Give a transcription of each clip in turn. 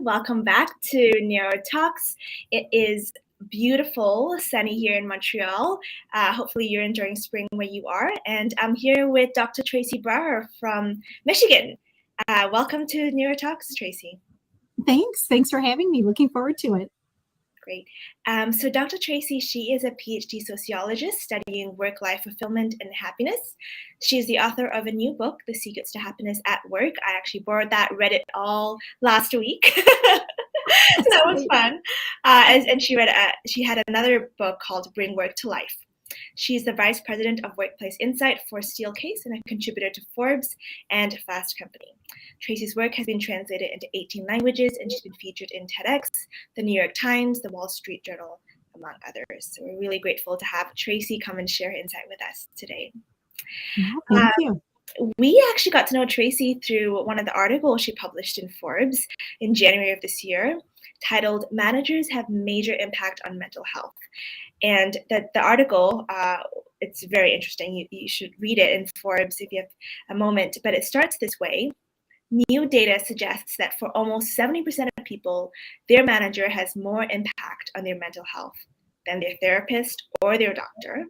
Welcome back to Nurau Talks. It is beautiful, sunny here in Montreal. Hopefully you're enjoying spring where you are. And I'm here with Dr. Tracy Brower from Michigan. Welcome to Nurau Talks, Tracy. Thanks for having me. Looking forward to it. Great. So Dr. Tracy, she is a PhD sociologist studying work-life fulfillment and happiness. She's the author of a new book, The Secrets to Happiness at Work. I actually borrowed that, read it all last week. So that was fun. And she had another book called Bring Work to Life. She's the Vice President of Workplace Insight for Steelcase and a contributor to Forbes and Fast Company. Tracy's work has been translated into 18 languages, and she's been featured in TEDx, the New York Times, the Wall Street Journal, among others. So we're really grateful to have Tracy come and share her insight with us today. Thank you. We actually got to know Tracy through one of the articles she published in Forbes in January of this year, titled "Managers Have Major Impact on Mental Health." And the article, it's very interesting. You should read it in Forbes if you have a moment. But it starts this way. New data suggests that for almost 70% of people, their manager has more impact on their mental health than their therapist or their doctor.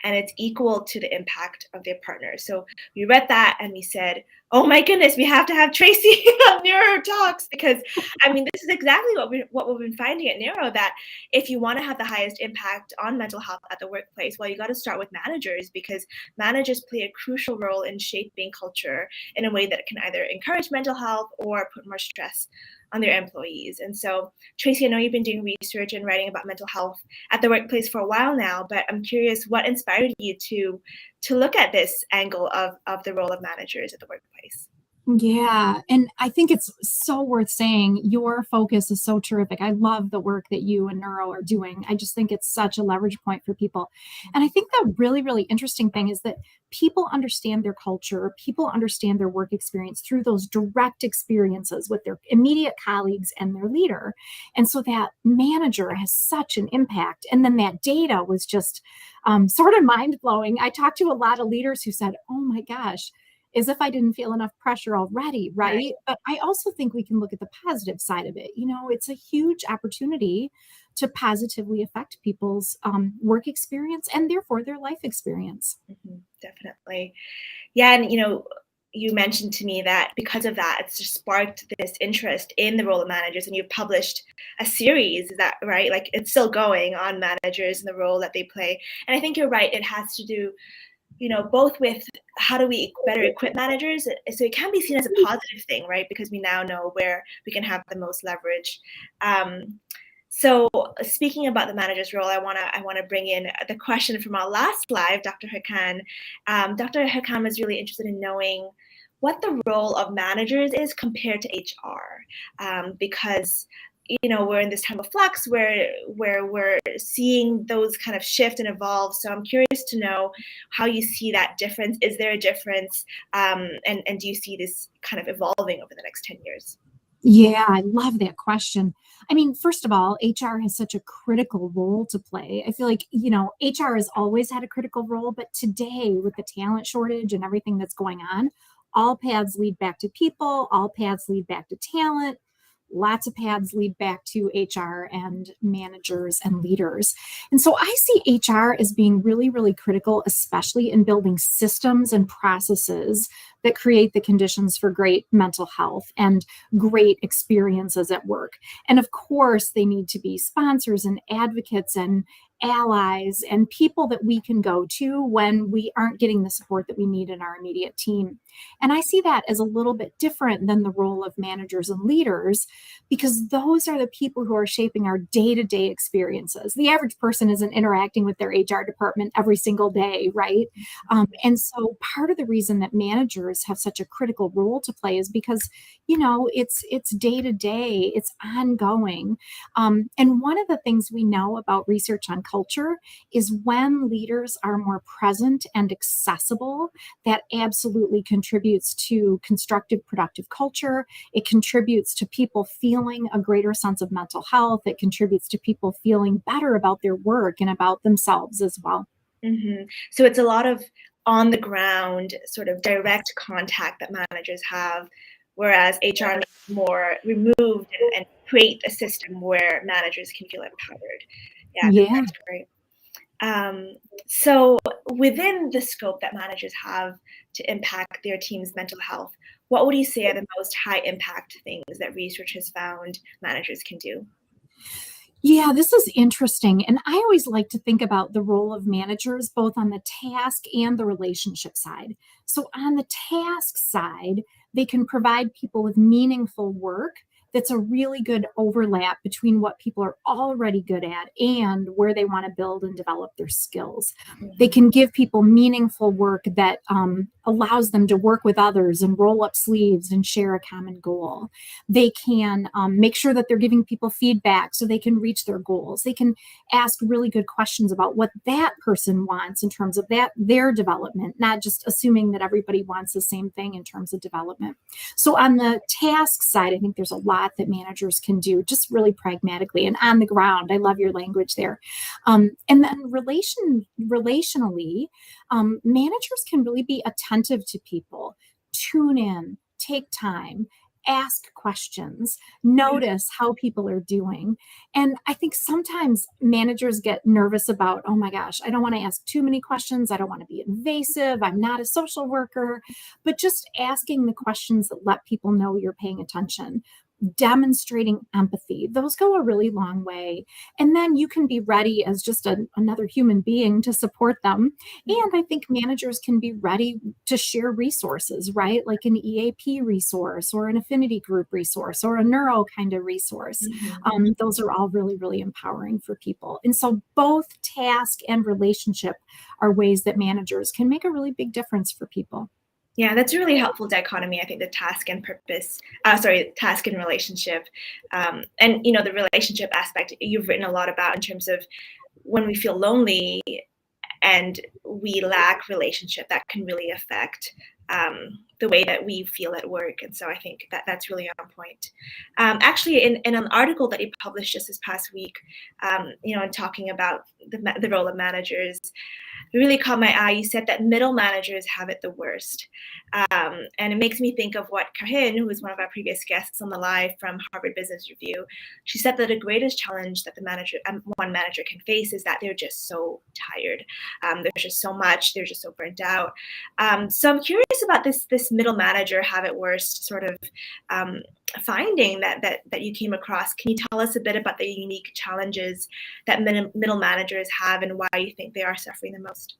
And it's equal to the impact of their partner. So we read that and we said, oh my goodness, we have to have Tracy on Nurau Talks, because I mean, this is exactly what we've been finding at Nurau, that if you want to have the highest impact on mental health at the workplace, well, you got to start with managers, because managers play a crucial role in shaping culture in a way that can either encourage mental health or put more stress on their employees. And so, Tracy, I know you've been doing research and writing about mental health at the workplace for a while now, but I'm curious, what inspired you to look at this angle of the role of managers at the workplace? Yeah. And I think it's so worth saying your focus is so terrific. I love the work that you and Nurau are doing. I just think it's such a leverage point for people. And I think the really, really interesting thing is that people understand their culture, people understand their work experience through those direct experiences with their immediate colleagues and their leader. And so that manager has such an impact. And then that data was just sort of mind-blowing. I talked to a lot of leaders who said, oh my gosh, as if I didn't feel enough pressure already, right? But I also think we can look at the positive side of it. You know, it's a huge opportunity to positively affect people's work experience and therefore their life experience. Mm-hmm, definitely. Yeah, and you mentioned to me that because of that, it's just sparked this interest in the role of managers, and you've published a series, is that right? Like, it's still going on managers and the role that they play. And I think you're right, it has to do both with how do we better equip managers, so it can be seen as a positive thing, right? Because we now know where we can have the most leverage. So speaking about the manager's role, I want to bring in the question from our last live, Dr. Hakan. Dr. Hakan was really interested in knowing what the role of managers is compared to HR, because we're in this time of flux where we're seeing those kind of shift and evolve. So I'm curious to know how you see that difference. Is there a difference? And do you see this kind of evolving over the next 10 years? Yeah, I love that question. I mean, first of all, HR has such a critical role to play. I feel like, HR has always had a critical role, but today with the talent shortage and everything that's going on, all paths lead back to people, all paths lead back to talent. Lots of paths lead back to HR and managers and leaders. And so I see HR as being really, really critical, especially in building systems and processes that create the conditions for great mental health and great experiences at work. And of course, they need to be sponsors and advocates and allies and people that we can go to when we aren't getting the support that we need in our immediate team. And I see that as a little bit different than the role of managers and leaders, because those are the people who are shaping our day-to-day experiences. The average person isn't interacting with their HR department every single day, right? And so part of the reason that managers have such a critical role to play is because, it's day-to-day, it's ongoing. And one of the things we know about research on culture is when leaders are more present and accessible, that absolutely contributes to constructive, productive culture. It contributes to people feeling a greater sense of mental health. It contributes to people feeling better about their work and about themselves as well. Mm-hmm. So it's a lot of on the ground sort of direct contact that managers have whereas HR needs more removed and create a system where managers can feel empowered. Yeah. That's great. So within the scope that managers have to impact their team's mental health, what would you say are the most high impact things that research has found managers can do? Yeah, this is interesting. And I always like to think about the role of managers both on the task and the relationship side. So, on the task side, they can provide people with meaningful work that's a really good overlap between what people are already good at and where they want to build and develop their skills. They can give people meaningful work that allows them to work with others and roll up sleeves and share a common goal. They can make sure that they're giving people feedback so they can reach their goals. They can ask really good questions about what that person wants in terms of their development, not just assuming that everybody wants the same thing in terms of development. So on the task side, I think there's a lot that managers can do just really pragmatically and on the ground. I love your language there. And then relationally, managers can really be attentive to people, tune in, take time, ask questions, notice how people are doing. And I think sometimes managers get nervous about, oh my gosh, I don't want to ask too many questions. I don't want to be invasive. I'm not a social worker. But just asking the questions that let people know you're paying attention, demonstrating empathy, those go a really long way. And then you can be ready as just another human being to support them. And I think managers can be ready to share resources, right? Like an EAP resource or an affinity group resource or a neuro kind of resource. Those are all really, really empowering for people. And so both task and relationship are ways that managers can make a really big difference for people. Yeah, that's a really helpful dichotomy. I think the task and task and relationship, and the relationship aspect you've written a lot about in terms of when we feel lonely and we lack relationship, that can really affect the way that we feel at work. And so I think that that's really on point. Actually, in an article that you published just this past week, and talking about the role of managers, it really caught my eye. You said that middle managers have it the worst. And it makes me think of what Kahin, who was one of our previous guests on the live from Harvard Business Review, she said that the greatest challenge that one manager can face is that they're just so tired. There's just so much, they're just so burnt out. So I'm curious about this middle manager have it worst sort of finding that you came across. Can you tell us a bit about the unique challenges that middle managers have and why you think they are suffering the most?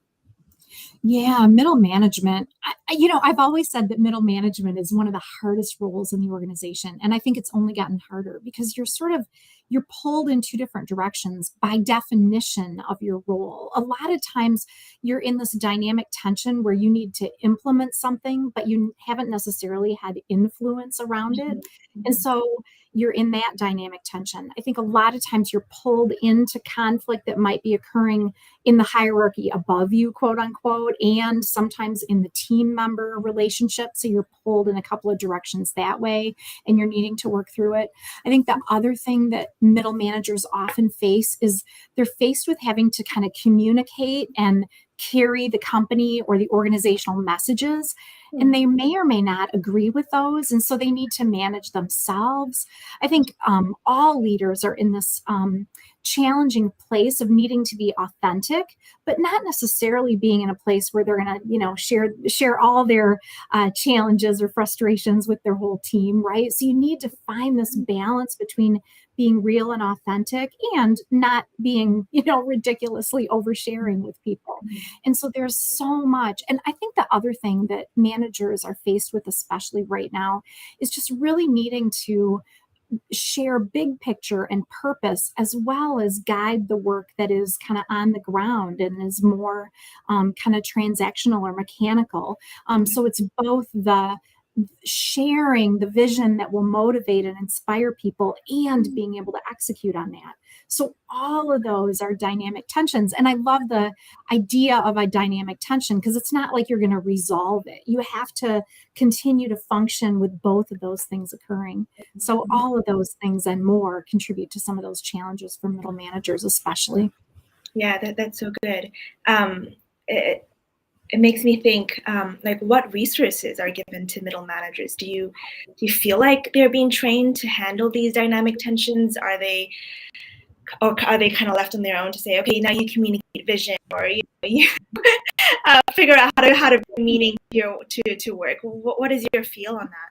Yeah, middle management. I've always said that middle management is one of the hardest roles in the organization. And I think it's only gotten harder because you're pulled in two different directions by definition of your role. A lot of times you're in this dynamic tension where you need to implement something, but you haven't necessarily had influence around it. And so you're in that dynamic tension. I think a lot of times you're pulled into conflict that might be occurring in the hierarchy above you, quote unquote, and sometimes in the team member relationship. So you're pulled in a couple of directions that way and you're needing to work through it. I think the other thing that middle managers often face is they're faced with having to kind of communicate and carry the company or the organizational messages, and they may or may not agree with those, and so they need to manage themselves. I think all leaders are in this challenging place of needing to be authentic, but not necessarily being in a place where they're going to share all their challenges or frustrations with their whole team, right? So you need to find this balance between being real and authentic and not being, ridiculously oversharing with people. And so there's so much. And I think the other thing that managers are faced with, especially right now, is just really needing to share big picture and purpose as well as guide the work that is kind of on the ground and is more kind of transactional or mechanical. So it's both the sharing the vision that will motivate and inspire people and being able to execute on that. So all of those are dynamic tensions. And I love the idea of a dynamic tension because it's not like you're going to resolve it. You have to continue to function with both of those things occurring. So all of those things and more contribute to some of those challenges for middle managers, especially. Yeah, that's so good. it makes me think, like, what resources are given to middle managers? Do you feel like they're being trained to handle these dynamic tensions? Are they kind of left on their own to say, okay, now you communicate vision, or you figure out how to bring meaning to work? What is your feel on that?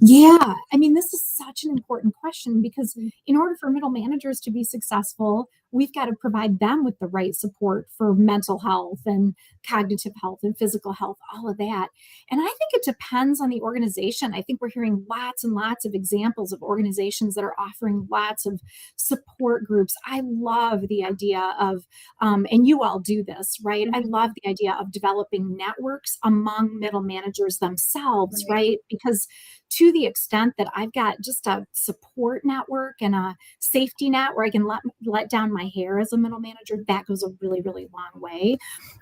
Yeah, I mean, this is such an important question because in order for middle managers to be successful, we've got to provide them with the right support for mental health and cognitive health and physical health, all of that. And I think it depends on the organization. I think we're hearing lots and lots of examples of organizations that are offering lots of support groups. I love the idea of, and you all do this, right? I love the idea of developing networks among middle managers themselves, right? Because to the extent that I've got just a support network and a safety net where I can let down my hair as a middle manager, that goes a really, really long way.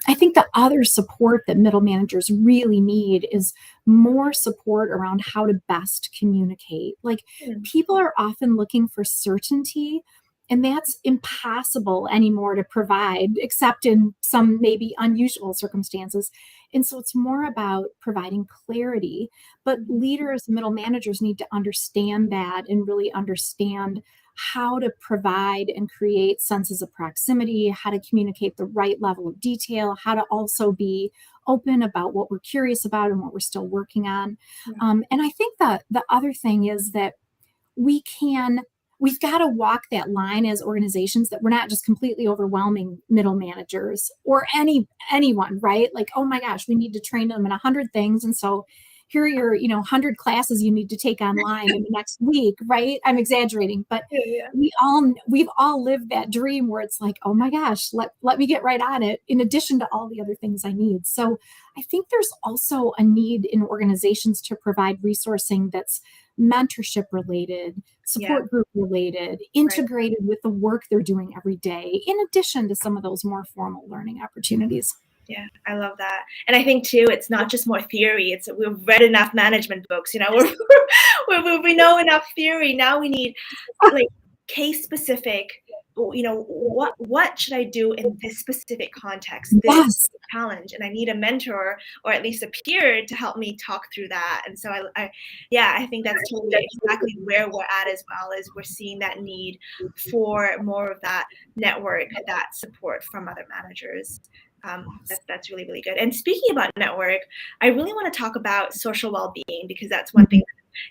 I think the other support that middle managers really need is more support around how to best communicate. Like, people are often looking for certainty, and that's impossible anymore to provide, except in some maybe unusual circumstances. And so it's more about providing clarity. But leaders, middle managers need to understand that and really understand how to provide and create senses of proximity, how to communicate the right level of detail, how to also be open about what we're curious about and what we're still working on. And I think that the other thing is that we've got to walk that line as organizations, that we're not just completely overwhelming middle managers or anyone, right? Like, oh my gosh, we need to train them in 100 things. And so here are your, 100 classes you need to take online in the next week, right? I'm exaggerating, but we've all lived that dream where it's like, oh my gosh, let me get right on it, in addition to all the other things I need. So I think there's also a need in organizations to provide resourcing that's mentorship related, support group related, integrated with the work they're doing every day, in addition to some of those more formal learning opportunities. Yeah, I love that. And I think too, it's not just more theory. It's we've read enough management books, we know enough theory. Now we need like case specific, what should I do in this specific context, this challenge? And I need a mentor or at least a peer to help me talk through that. And so I think that's totally exactly where we're at as well, is we're seeing that need for more of that network, that support from other managers. That's really, really good. And speaking about network, I really want to talk about social well-being, because that's one thing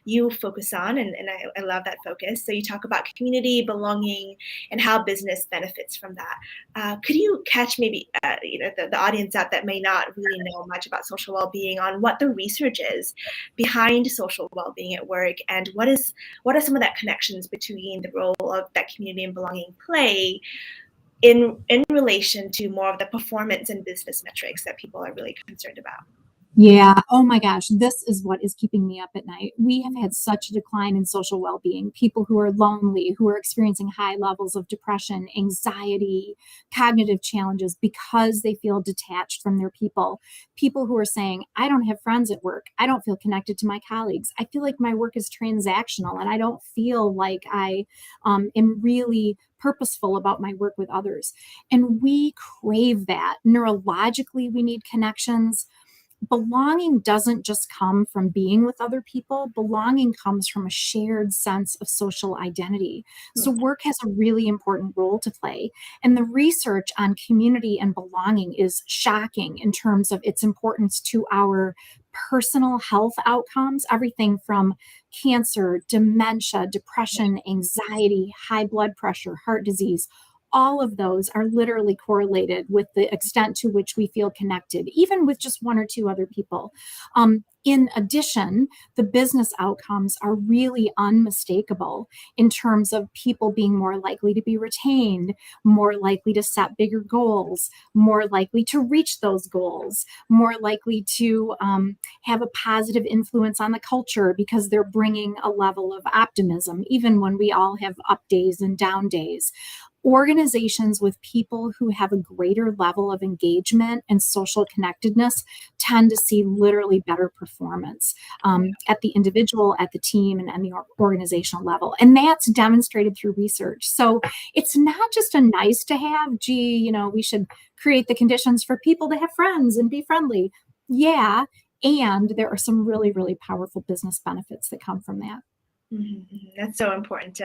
you focus on, and I love that focus. So you talk about community, belonging, and how business benefits from that. Could you catch maybe the audience out that may not really know much about social well-being on what the research is behind social well-being at work, and what are some of that connections between the role of that community and belonging play in relation to more of the performance and business metrics that people are really concerned about? Yeah. Oh my gosh. This is what is keeping me up at night. We have had such a decline in social well being. People who are lonely, who are experiencing high levels of depression, anxiety, cognitive challenges because they feel detached from their people. People who are saying, I don't have friends at work. I don't feel connected to my colleagues. I feel like my work is transactional and I don't feel like I am really purposeful about my work with others. And we crave that. Neurologically, we need connections. Belonging doesn't just come from being with other people. Belonging comes from a shared sense of social identity. So work has a really important role to play. And the research on community and belonging is shocking in terms of its importance to our personal health outcomes, everything from cancer, dementia, depression, anxiety, high blood pressure, heart disease. All of those are literally correlated with the extent to which we feel connected, even with just one or two other people. In addition, the business outcomes are really unmistakable in terms of people being more likely to be retained, more likely to set bigger goals, more likely to reach those goals, more likely to have a positive influence on the culture because they're bringing a level of optimism, even when we all have up days and down days. organizations with people who have a greater level of engagement and social connectedness tend to see literally better performance at the individual, at the team, and the organizational level. And that's demonstrated through research. So it's not just a nice to have, gee, we should create the conditions for people to have friends and be friendly. Yeah. And there are some really, really powerful business benefits that come from that. Mm-hmm. That's so important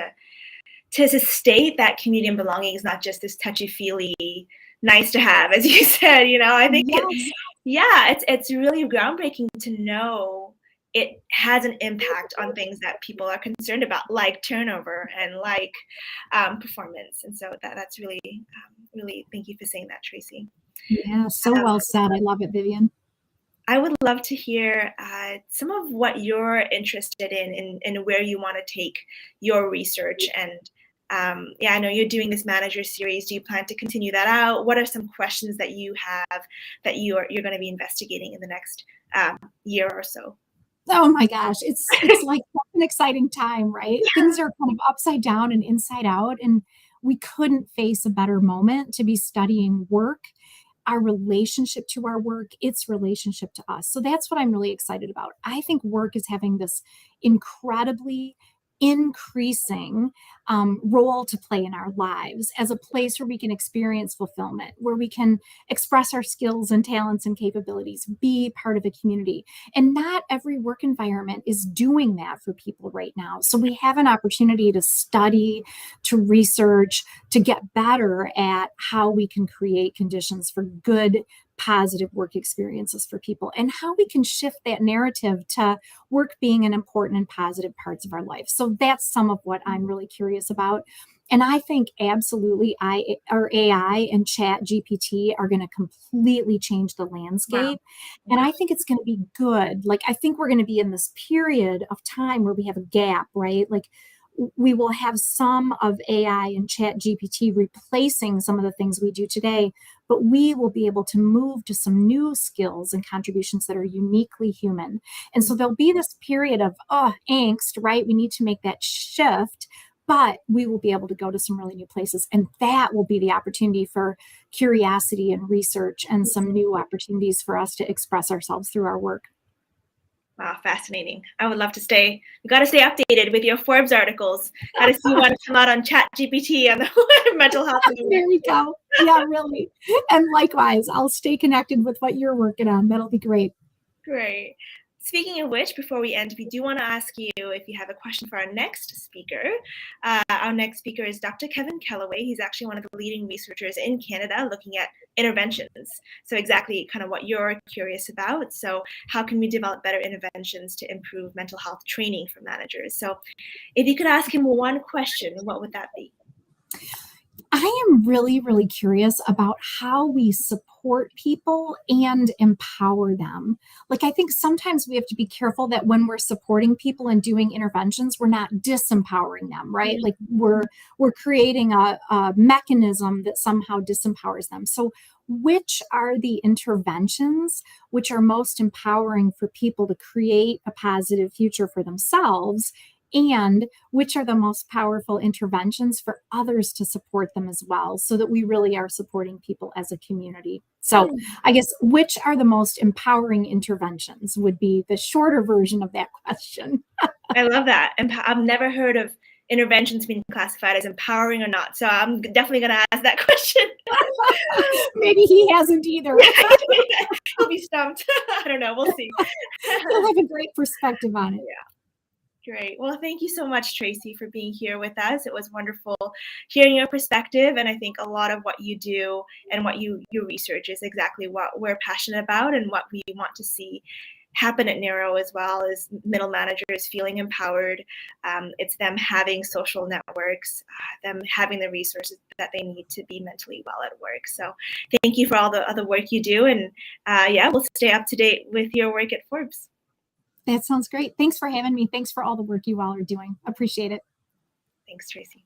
to state that community and belonging is not just this touchy-feely, nice to have, as you said. I think it's really groundbreaking to know it has an impact on things that people are concerned about, like turnover and like performance. And so that's really, really, thank you for saying that, Tracy. Yeah, so well said. I love it, Vivienne. I would love to hear some of what you're interested in and where you want to take your research. And I know you're doing this manager series. Do you plan to continue that out? What are some questions that you have that you're going to be investigating in the next year or so? Oh my gosh, it's like an exciting time, right? Things are kind of upside down and inside out, and we couldn't face a better moment to be studying work, our relationship to our work, its relationship to us. So that's what I'm really excited about. I think work is having this incredibly increasing role to play in our lives as a place where we can experience fulfillment, where we can express our skills and talents and capabilities, be part of a community. And not every work environment is doing that for people right now. So we have an opportunity to study, to research, to get better at how we can create conditions for good, positive work experiences for people, and how we can shift that narrative to work being an important and positive parts of our life. So that's some of what I'm really curious about. And I think absolutely AI and Chat GPT are going to completely change the landscape. Wow. And I think it's going to be good. Like, I think we're going to be in this period of time where we have a gap, right? Like, we will have some of AI and Chat GPT replacing some of the things we do today, but we will be able to move to some new skills and contributions that are uniquely human. And so there'll be this period of angst, right? We need to make that shift, but we will be able to go to some really new places. And that will be the opportunity for curiosity and research and some new opportunities for us to express ourselves through our work. Wow, fascinating. I would love to we got to stay updated with your Forbes articles. Got to see what come out on Chat GPT and the mental health. There we go. Yeah, really. And likewise, I'll stay connected with what you're working on. That'll be great. Great. Speaking of which, before we end, we do want to ask you if you have a question for our next speaker. Our next speaker is Dr. Kevin Kellaway. He's actually one of the leading researchers in Canada looking at interventions. So exactly kind of what you're curious about. So how can we develop better interventions to improve mental health training for managers? So if you could ask him one question, what would that be? I am really, really curious about how we support people and empower them. Like, I think sometimes we have to be careful that when we're supporting people and doing interventions, we're not disempowering them, right? Like we're creating a mechanism that somehow disempowers them. So which are the interventions which are most empowering for people to create a positive future for themselves? And which are the most powerful interventions for others to support them as well, so that we really are supporting people as a community. So I guess which are the most empowering interventions would be the shorter version of that question. I love that. I've never heard of interventions being classified as empowering or not. So I'm definitely going to ask that question. Maybe he hasn't either. He'll be stumped. I don't know. We'll see. He'll have a great perspective on it. Yeah. Great. Well, thank you so much, Tracy, for being here with us. It was wonderful hearing your perspective. And I think a lot of what you do and what you research is exactly what we're passionate about and what we want to see happen at Nurau, as well as middle managers feeling empowered. It's them having social networks, them having the resources that they need to be mentally well at work. So thank you for all the other work you do. And we'll stay up to date with your work at Forbes. That sounds great. Thanks for having me. Thanks for all the work you all are doing. Appreciate it. Thanks, Tracy.